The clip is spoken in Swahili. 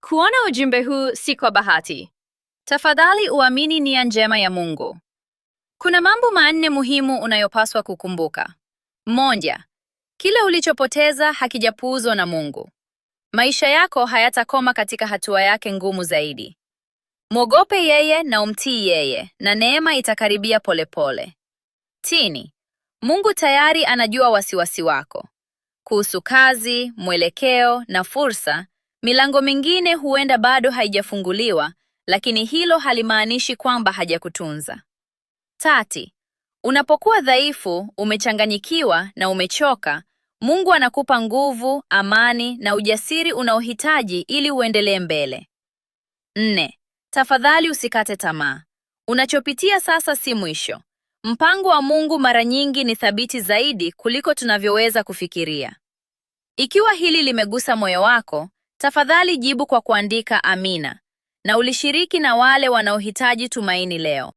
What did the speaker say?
Kuona ujumbe huu si kwa bahati. Tafadhali uamini nia njema ya Mungu. Kuna mambo manne muhimu unayopaswa kukumbuka. Moja, kile ulichopoteza hakijapuuzwa na Mungu. Maisha yako hayatakoma katika hatua yake ngumu zaidi. Mwogope yeye na umtii yeye, na neema itakaribia polepole. Tini, Mungu tayari anajua wasiwasi wako. Kuhusu kazi, mwelekeo na fursa, milango mingine huenda bado haijafunguliwa, lakini hilo halimaanishi kwamba hajakutunza. Tati, unapokuwa dhaifu, umechanganyikiwa na umechoka, Mungu anakupa nguvu, amani na ujasiri unaohitaji ili uendelee mbele. Nne, tafadhali usikate tamaa. Unachopitia sasa si mwisho. Mpango wa Mungu mara nyingi ni thabiti zaidi kuliko tunavyoweza kufikiria. Ikiwa hili limegusa moyo wako, tafadhali jibu kwa kuandika amina, na ulishiriki na wale wanaohitaji tumaini leo.